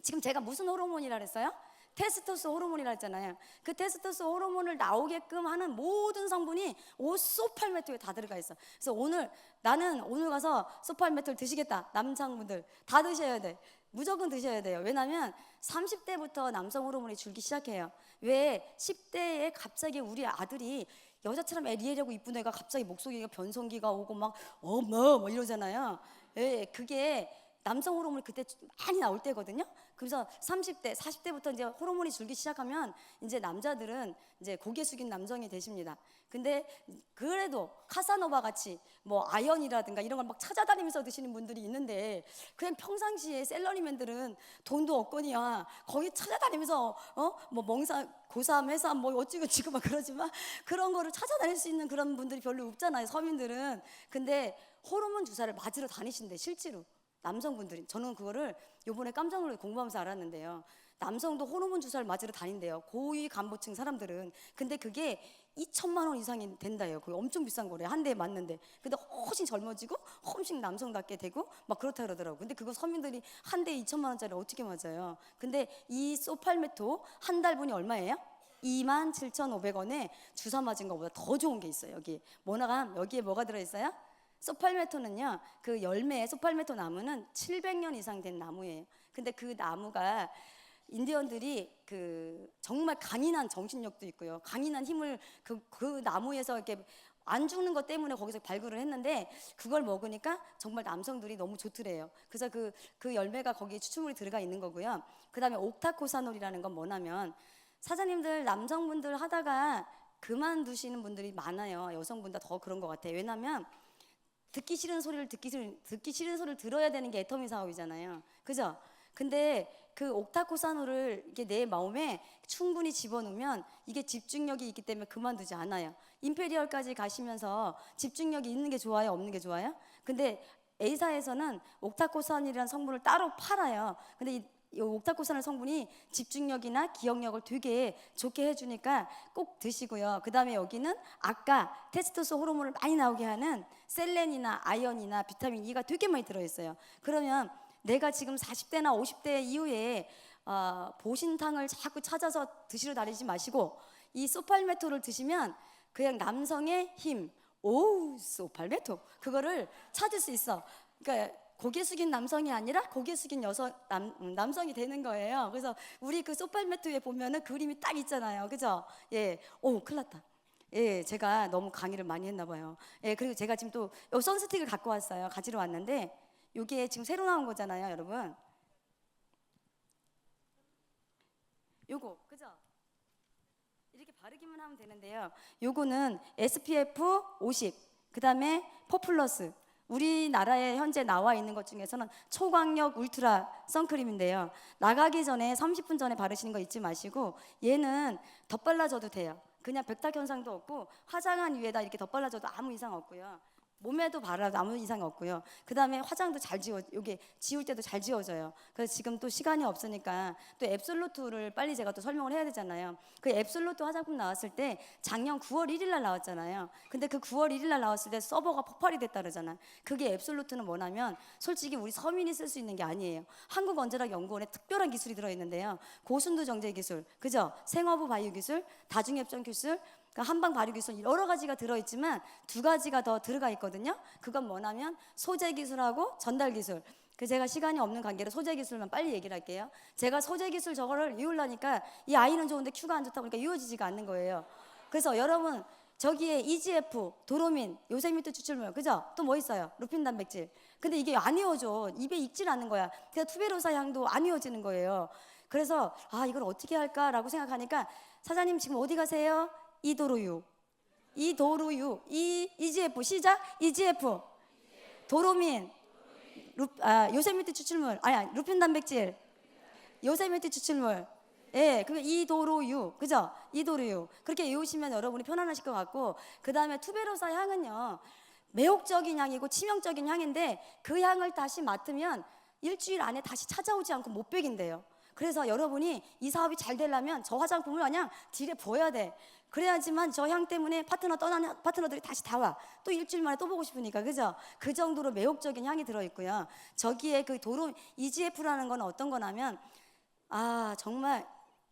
지금 제가 무슨 호르몬이라 그랬어요? 테스토스테론 호르몬이라 했잖아요. 그 테스토스테론 호르몬을 나오게끔 하는 모든 성분이 오소팔메토에 다 들어가 있어. 그래서 나는 오늘 가서 소팔메토를 드시겠다. 남성분들 다 드셔야 돼. 무조건 드셔야 돼요. 왜냐면 30대부터 남성 호르몬이 줄기 시작해요. 왜 10대에 갑자기 우리 아들이 여자처럼 애리애리하고 이쁜 애가 갑자기 목소리가 변성기가 오고 막 뭐 이러잖아요. 예, 그게 남성 호르몬이 그때 많이 나올 때거든요. 그래서 30대, 40대부터 이제 호르몬이 줄기 시작하면 이제 남자들은 이제 고개 숙인 남성이 되십니다. 근데 그래도 카사노바 같이 뭐 아연이라든가 이런 걸 막 찾아다니면서 드시는 분들이 있는데, 그냥 평상시에 샐러리맨들은 돈도 없거니와 거기 찾아다니면서 뭐 멍사 고삼 해삼 뭐 어찌고 지고 막 그러지만 그런 거를 찾아다닐 수 있는 그런 분들이 별로 없잖아요, 서민들은. 근데 호르몬 주사를 맞으러 다니신대, 실제로 남성분들이. 저는 그거를 요번에 깜짝 놀라서 공부하면서 알았는데요. 남성도 호르몬 주사를 맞으러 다닌대요, 고위 간부층 사람들은. 근데 그게 2천만 원 이상이 된다요. 그게 엄청 비싼 거래요, 한 대에 맞는데. 근데 훨씬 젊어지고 훨씬 남성답게 되고 막 그렇다 그러더라고요. 근데 그거 서민들이 한 대에 2천만 원짜리 어떻게 맞아요? 근데 이 소팔메토 한 달분이 얼마예요? 27,500원에 주사 맞은 것보다 더 좋은 게 있어요. 여기에 뭐가 들어있어요? 소팔메토는요, 그 열매, 소팔메토 나무는 700년 이상 된 나무예요. 근데 그 나무가 인디언들이 그 정말 강인한 정신력도 있고요, 강인한 힘을 그 나무에서 이렇게 안 죽는 것 때문에 거기서 발굴을 했는데, 그걸 먹으니까 정말 남성들이 너무 좋더래요. 그래서 그 열매가 거기에 추출물이 들어가 있는 거고요. 그 다음에 옥타코사놀이라는 건 뭐냐면, 사장님들 남성분들 하다가 그만두시는 분들이 많아요. 여성분보다 더 그런 것 같아요. 왜냐면 듣기 싫은 소리를 들어야 되는 게 애터미 사업이잖아요, 그죠? 근데 그 옥타코사놀을 이게 내 마음에 충분히 집어넣으면 이게 집중력이 있기 때문에 그만두지 않아요. 임페리얼까지 가시면서 집중력이 있는 게 좋아요, 없는 게 좋아요? 근데 A사에서는 옥타코산이라는 성분을 따로 팔아요. 근데 이 옥타코산의 성분이 집중력이나 기억력을 되게 좋게 해주니까 꼭 드시고요. 그 다음에 여기는 아까 테스토스테론 호르몬을 많이 나오게 하는 셀렌이나 아연이나 비타민 E가 되게 많이 들어있어요. 그러면 내가 지금 40대나 50대 이후에 보신탕을 자꾸 찾아서 드시러 다니지 마시고 이 소팔메토를 드시면 그냥 남성의 힘, 오우 소팔메토, 그거를 찾을 수 있어. 그러니까 고개 숙인 남성이 아니라 고개 숙인 남성이 되는 거예요. 그래서 우리 그 소팔메토에 보면은 그림이 딱 있잖아요, 그죠? 예, 오, 큰일 났다. 예, 제가 너무 강의를 많이 했나 봐요. 예, 그리고 제가 지금 또 요 선스틱을 갖고 왔어요. 가지러 왔는데 요게 지금 새로 나온 거잖아요, 여러분. 요거, 그죠? 이렇게 바르기만 하면 되는데요. 요거는 SPF 50, 그 다음에 포플러스. 우리나라에 현재 나와 있는 것 중에서는 초광력 울트라 선크림인데요. 나가기 전에 30분 전에 바르시는 거 잊지 마시고, 얘는 덧발라줘도 돼요. 그냥 백탁 현상도 없고 화장한 위에다 이렇게 덧발라줘도 아무 이상 없고요. 몸에도 바르도 아무 이상 없고요. 그 다음에 화장도 잘 요게 지울 때도 잘 지워져요. 그래서 지금 또 시간이 없으니까 또 앱솔루트를 빨리 제가 또 설명을 해야 되잖아요. 그 앱솔루트 화장품 나왔을 때 작년 9월 1일 날 나왔잖아요. 근데 그 9월 1일 날 나왔을 때 서버가 폭발이 됐다 그러잖아요. 그게 앱솔루트는 뭐냐면 솔직히 우리 서민이 쓸 수 있는 게 아니에요. 한국원자력연구원에 특별한 기술이 들어있는데요. 고순도 정제 기술, 그죠? 생화부 바이오 기술, 다중협정 기술, 한방 발효 기술, 여러 가지가 들어있지만 두 가지가 더 들어가 있거든요. 그건 뭐냐면 소재 기술하고 전달 기술. 제가 시간이 없는 관계로 소재 기술만 빨리 얘기를 할게요. 제가 소재 기술 저거를 이으려니까 이 아이는 좋은데 큐가 안 좋다 보니까 이어지지가 않는 거예요. 그래서 여러분 저기에 EGF, 도로민, 요세미토 추출물, 그죠? 또 뭐 있어요? 루핀 단백질. 근데 이게 안 이어져. 입에 익질 않는 거야. 그래서 투베로사 향도 안 이어지는 거예요. 그래서 이걸 어떻게 할까라고 생각하니까 사장님 지금 어디 가세요? 이도루유, EGF 시작. EGF, 도로민, 요세미티 추출물, 루핀 단백질, 요세미티 추출물. 예, 그게 이도루유, 그죠? 이도루유. 그렇게 외우시면 여러분이 편안하실 것 같고, 그 다음에 투베로사 향은요, 매혹적인 향이고 치명적인 향인데 그 향을 다시 맡으면 일주일 안에 다시 찾아오지 않고 못 베긴대요. 그래서 여러분이 이 사업이 잘 되려면 저 화장품을 그냥 딜에 부어야 돼. 그래야지만 저 향 때문에 떠나는 파트너들이 다시 다 와. 또 일주일 만에 또 보고 싶으니까, 그죠? 그 정도로 매혹적인 향이 들어있고요. 저기에 그 EGF라는 건 어떤 거냐면 정말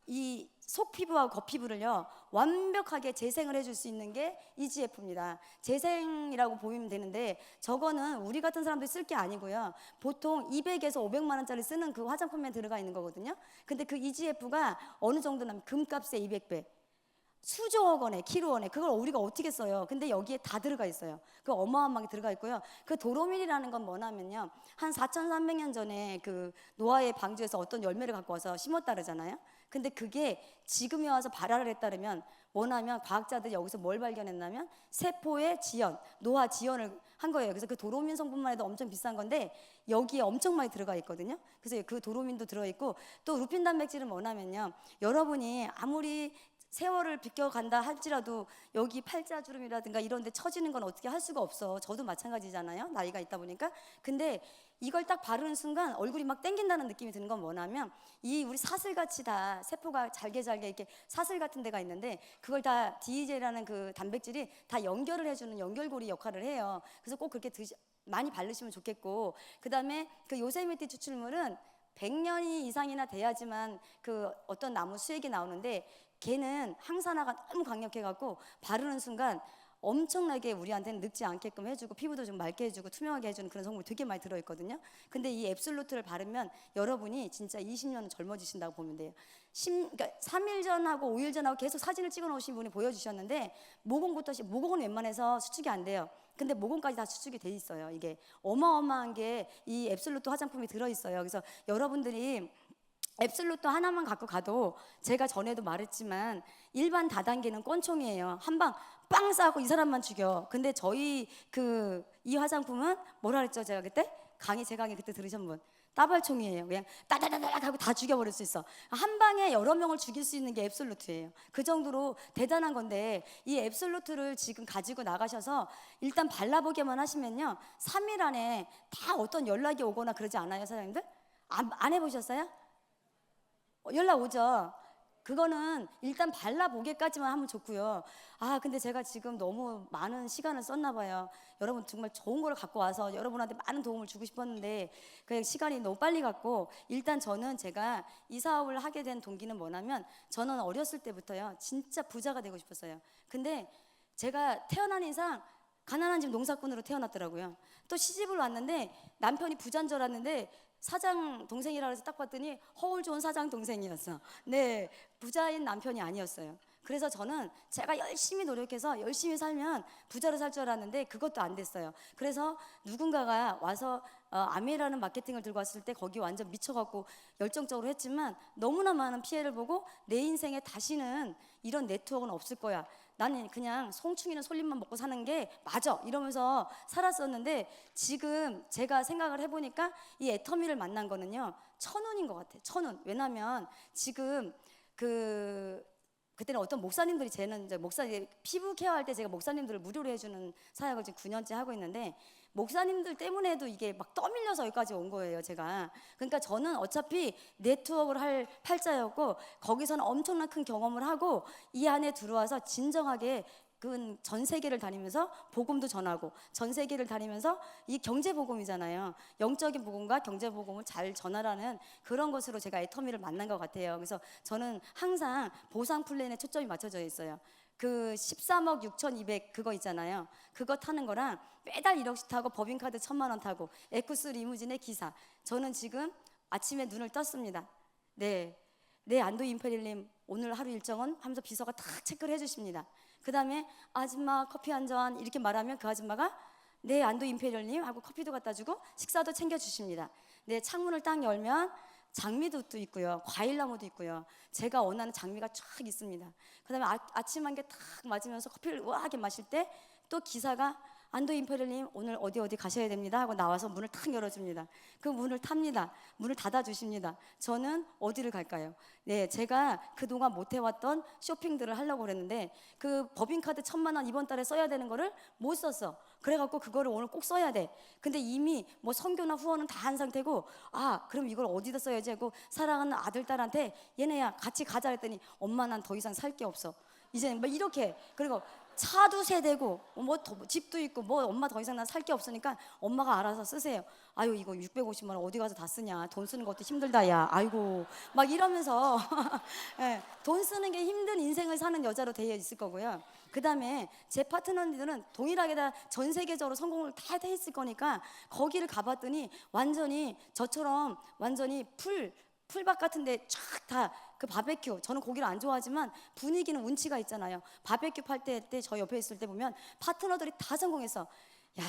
이 속피부와 겉피부를요 완벽하게 재생을 해줄 수 있는 게 EGF입니다. 재생이라고 보면 되는데 저거는 우리 같은 사람들이 쓸 게 아니고요. 보통 200에서 500만 원짜리 쓰는 그 화장품에 들어가 있는 거거든요. 근데 그 EGF가 어느 정도냐면 금값의 200배. 수조억 원에 킬로원에 그걸 우리가 어떻게 써요? 근데 여기에 다 들어가 있어요. 그 어마어마하게 들어가 있고요. 그 도로밀이라는 건 뭐냐면요, 한 4,300년 전에 그 노아의 방주에서 어떤 열매를 갖고 와서 심었다 그러잖아요. 근데 그게 지금에 와서 발화를 했다면 뭐냐면 과학자들이 여기서 뭘 발견했냐면 세포의 지연, 노화 지연을 한 거예요. 그래서 그 도로민 성분만 해도 엄청 비싼 건데 여기에 엄청 많이 들어가 있거든요. 그래서 그 도로민도 들어있고, 또 루핀 단백질은 뭐냐면요, 여러분이 아무리 세월을 비껴간다 할지라도 여기 팔자주름이라든가 이런 데 처지는 건 어떻게 할 수가 없어. 저도 마찬가지잖아요, 나이가 있다 보니까. 근데 이걸 딱 바르는 순간 얼굴이 막 땡긴다는 느낌이 드는 건 뭐냐면, 이 우리 사슬같이 다 세포가 잘게 이렇게 사슬 같은 데가 있는데 그걸 다 DHA라는 그 단백질이 다 연결을 해주는 연결고리 역할을 해요. 그래서 꼭 그렇게 많이 바르시면 좋겠고, 그 다음에 그 요세미티 추출물은 100년이 이상이나 돼야지만 그 어떤 나무 수액이 나오는데, 걔는 항산화가 너무 강력해갖고 바르는 순간 엄청나게 우리한테는 늙지 않게끔 해주고 피부도 좀 맑게 해주고 투명하게 해주는 그런 성분이 되게 많이 들어있거든요. 근데 이 앱솔루트를 바르면 여러분이 진짜 20년 젊어지신다고 보면 돼요. 그러니까 3일 전하고 5일 전하고 계속 사진을 찍어 놓으신 분이 보여주셨는데, 모공은 웬만해서 수축이 안 돼요. 근데 모공까지 다 수축이 돼 있어요. 이게 어마어마한 게 이 앱솔루트 화장품이 들어있어요. 그래서 여러분들이 앱솔루트 하나만 갖고 가도, 제가 전에도 말했지만 일반 다단계는 꼰총이에요. 한 방 빵 쏴고 이 사람만 죽여. 근데 저희 이 화장품은 뭐라 그랬죠? 제가 그때 제 강의 그때 들으신 분, 따발총이에요. 그냥 따다다닥 하고 다 죽여버릴 수 있어. 한 방에 여러 명을 죽일 수 있는 게 앱솔루트예요. 그 정도로 대단한 건데, 이 앱솔루트를 지금 가지고 나가셔서 일단 발라보기만 하시면요, 3일 안에 다 어떤 연락이 오거나 그러지 않아요, 사장님들? 안 해보셨어요? 연락 오죠. 그거는 일단 발라보기까지만 하면 좋고요. 근데 제가 지금 너무 많은 시간을 썼나 봐요. 여러분 정말 좋은 걸 갖고 와서 여러분한테 많은 도움을 주고 싶었는데 그냥 시간이 너무 빨리 갔고, 일단 저는 제가 이 사업을 하게 된 동기는 뭐냐면, 저는 어렸을 때부터요 진짜 부자가 되고 싶었어요. 근데 제가 태어난 이상 가난한 집 농사꾼으로 태어났더라고요. 또 시집을 왔는데 남편이 부자인 줄 알았는데 사장 동생이라 해서 딱 봤더니 허울 좋은 사장 동생이었어. 네, 부자인 남편이 아니었어요. 그래서 저는 제가 열심히 노력해서 열심히 살면 부자로 살 줄 알았는데 그것도 안 됐어요. 그래서 누군가가 와서 아메라는 마케팅을 들고 왔을 때 거기 완전 미쳐갖고 열정적으로 했지만, 너무나 많은 피해를 보고 내 인생에 다시는 이런 네트워크는 없을 거야, 나는 그냥 송충이는 솔잎만 먹고 사는 게 맞아, 이러면서 살았었는데, 지금 제가 생각을 해보니까 이 애터미를 만난 거는요 천운인 것 같아요. 천운. 왜냐면 지금 그때는 어떤 목사님들이, 쟤는 이제 피부 케어할 때 제가 목사님들을 무료로 해주는 사역을 지금 9년째 하고 있는데, 목사님들 때문에도 이게 막 떠밀려서 여기까지 온 거예요, 제가. 그러니까 저는 어차피 네트워크를 할 팔자였고, 거기서는 엄청난 큰 경험을 하고 이 안에 들어와서 진정하게 전 세계를 다니면서 복음도 전하고, 전 세계를 다니면서 이 경제 복음이잖아요. 영적인 복음과 경제 복음을 잘 전하라는 그런 것으로 제가 애터미를 만난 것 같아요. 그래서 저는 항상 보상 플랜에 초점이 맞춰져 있어요. 그 13억 6,200 그거 있잖아요. 그거 타는 거랑 매달 1억씩 타고 법인카드 1,000만 원 타고 에쿠스 리무진의 기사. 저는 지금 아침에 눈을 떴습니다. 네, 안도 임페릴님 오늘 하루 일정은 하면서 비서가 탁 체크를 해주십니다. 그 다음에 아줌마 커피 한 잔 이렇게 말하면 그 아줌마가 네, 안도 임페리얼님 하고 커피도 갖다 주고 식사도 챙겨주십니다. 네, 창문을 딱 열면 장미도 있고요, 과일나무도 있고요, 제가 원하는 장미가 쫙 있습니다. 그 다음에 아침 한 개 탁 맞으면서 커피를 우아하게 마실 때 또 기사가 안도 임페리얼님 오늘 어디 가셔야 됩니다 하고 나와서 문을 탁 열어줍니다. 그 문을 탑니다. 문을 닫아주십니다. 저는 어디를 갈까요? 네, 제가 그동안 못 해왔던 쇼핑들을 하려고 그랬는데 그 법인카드 1,000만 원 이번 달에 써야 되는 거를 못 썼어. 그래갖고 그거를 오늘 꼭 써야 돼. 근데 이미 뭐 선교나 후원은 다 한 상태고, 그럼 이걸 어디다 써야지 하고 사랑하는 아들 딸한테 얘네야 같이 가자 했더니 엄마 난 더 이상 살 게 없어. 이제 뭐 이렇게, 그리고 차도 세 대고 뭐 집도 있고 뭐 엄마 더 이상 난 살 게 없으니까 엄마가 알아서 쓰세요. 아유 이거 650만 원 어디 가서 다 쓰냐, 돈 쓰는 것도 힘들다 야, 아이고 막 이러면서 네, 돈 쓰는 게 힘든 인생을 사는 여자로 되어 있을 거고요. 그 다음에 제 파트너들은 동일하게 다 전 세계적으로 성공을 다 돼 있을 거니까 거기를 가봤더니 완전히 저처럼 완전히 풀밭 같은데 쫙 다 그 바베큐, 저는 고기를 안 좋아하지만 분위기는 운치가 있잖아요. 바베큐 팔 때 저 옆에 있을 때 보면 파트너들이 다 성공해서, 야,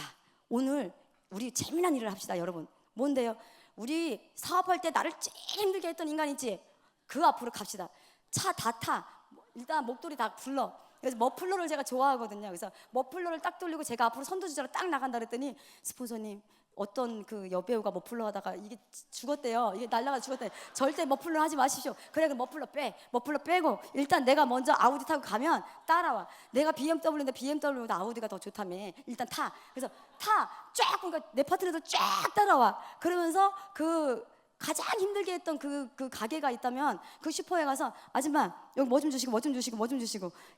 오늘 우리 재미난 일을 합시다. 여러분, 뭔데요? 우리 사업할 때 나를 제일 힘들게 했던 인간 있지? 그 앞으로 갑시다. 차 다 타. 일단 목도리 다 불러. 그래서 머플러를 제가 좋아하거든요. 그래서 머플러를 딱 돌리고 제가 앞으로 선두주자로 딱 나간다 그랬더니, 스폰서님, 어떤 그 여배우가 머플러 하다가 이게 죽었대요. 이게 날라가 죽었대. 절대 머플러 하지 마십시오. 그래, 그 머플러 빼고 일단 내가 먼저 아우디 타고 가면 따라와. 내가 BMW인데 BMW보다 아우디가 더 좋다며. 일단 타. 그래서 쫙, 그러니까 내 파트너들 쫙 따라와. 그러면서 그 가장 힘들게 했던 그 가게가 있다면 그 슈퍼에 가서, 아줌마 여기 뭐 좀 주시고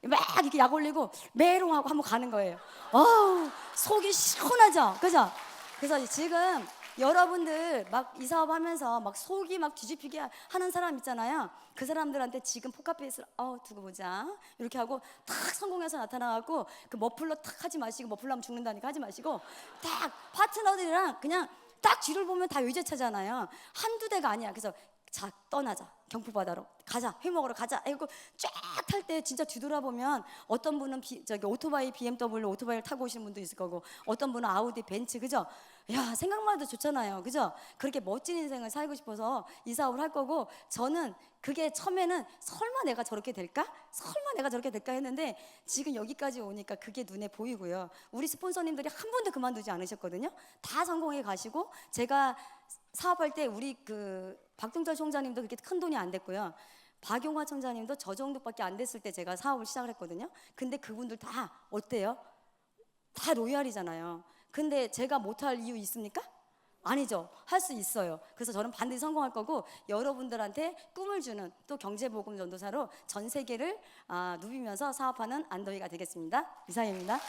막 이렇게 약 올리고 메롱하고 한번 가는 거예요. 어우, 속이 시원하죠, 그죠? 그래서 지금 여러분들 막 이 사업하면서 막 속이 막 뒤집히게 하는 사람 있잖아요. 그 사람들한테 지금 포카페이스를 두고 보자 이렇게 하고 탁 성공해서 나타나갖고 그 머플러 탁 하지 마시고, 머플러 하면 죽는다니까 하지 마시고, 딱 파트너들이랑 그냥 딱 뒤를 보면 다 외제차잖아요. 한두 대가 아니야. 그래서 자, 떠나자. 경포바다로 가자. 회 먹으러 가자. 이거 쫙 탈 때 진짜 뒤돌아보면 어떤 분은 저기 오토바이 BMW 오토바이를 타고 오시는 분도 있을 거고, 어떤 분은 아우디 벤츠, 그죠? 야, 생각만 해도 좋잖아요, 그죠? 그렇게 멋진 인생을 살고 싶어서 이 사업을 할 거고, 저는 그게 처음에는 설마 내가 저렇게 될까? 했는데 지금 여기까지 오니까 그게 눈에 보이고요. 우리 스폰서님들이 한 번도 그만두지 않으셨거든요. 다 성공해 가시고, 제가 사업할 때 우리 그 박동철 총장님도 그렇게 큰 돈이 안 됐고요. 박용화 총장님도 저 정도밖에 안 됐을 때 제가 사업을 시작을 했거든요. 근데 그분들 다 어때요? 다 로얄이잖아요. 근데 제가 못할 이유 있습니까? 아니죠. 할 수 있어요. 그래서 저는 반드시 성공할 거고, 여러분들한테 꿈을 주는 또 경제보금 전도사로 전 세계를 누비면서 사업하는 안더희가 되겠습니다. 이상입니다.